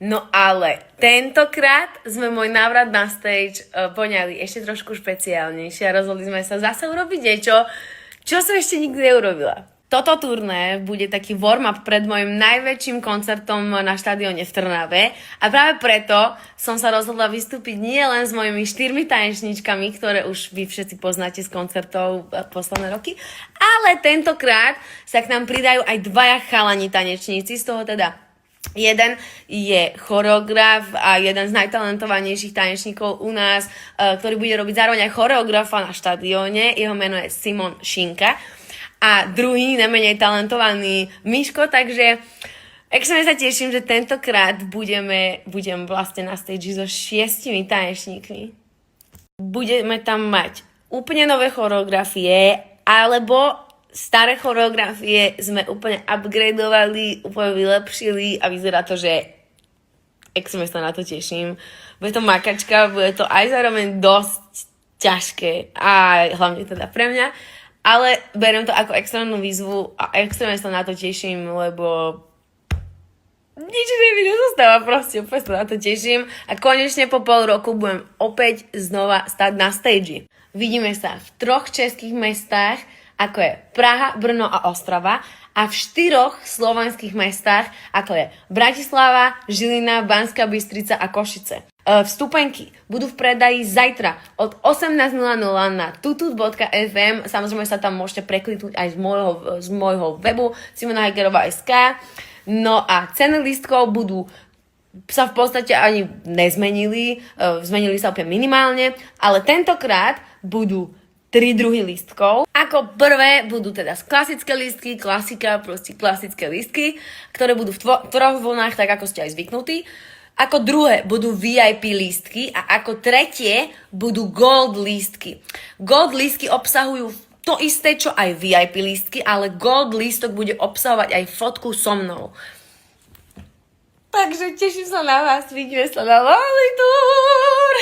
No ale tentokrát sme môj návrat na stage poňali ešte trošku špeciálnejšie a rozhodli sme sa zase urobiť niečo, čo som ešte nikdy neurobila. Toto turné bude taký warm-up pred mojim najväčším koncertom na štadióne v Trnave a práve preto som sa rozhodla vystúpiť nie len s mojimi 4 tanečníčkami, ktoré už vy všetci poznáte z koncertov posledné roky, ale tentokrát sa k nám pridajú aj 2 chalani tanečníci, z toho teda jeden je choreograf a jeden z najtalentovanejších tanečníkov u nás, ktorý bude robiť zároveň aj choreografa na štadióne. Jeho meno je Simon Šinka. A druhý, nemenej talentovaný Miško, takže extrémne sa teším, že tentokrát budem vlastne na stage so 6 tanečníkmi. Budeme tam mať úplne nové choreografie, alebo staré choreografie sme úplne upgradeovali, úplne vylepšili a vyzerá to, že extrémne sa na to teším. Bude to makačka, bude to aj zároveň dosť ťažké a hlavne teda pre mňa. Ale beriem to ako extrémnu výzvu a extrémne sa na to teším, lebo nič mi nezostáva, proste úplne sa na to teším a konečne po pol roku budem opäť znova stať na stage. Vidíme sa v 3 českých mestách, ako je Praha, Brno a Ostrava a v 4 slovenských mestách, ako je Bratislava, Žilina, Banská Bystrica a Košice. Vstupenky budú v predaji zajtra od 18:00 na tutut.fm. Samozrejme sa tam môžete prekliknúť aj z môjho webu simonahajgerova.sk. No a ceny lístkov sa v podstate ani nezmenili, zmenili sa úplne minimálne, ale tentokrát budú 3 druhy lístkov. Ako prvé budú teda klasické lístky, proste klasické lístky, ktoré budú v 3 vlnách, tak ako ste aj zvyknutí. Ako druhé budú VIP lístky a ako tretie budú gold lístky. Gold lístky obsahujú to isté, čo aj VIP lístky, ale gold lístok bude obsahovať aj fotku so mnou. Takže teším sa na vás, vidíme sa na Lolitour!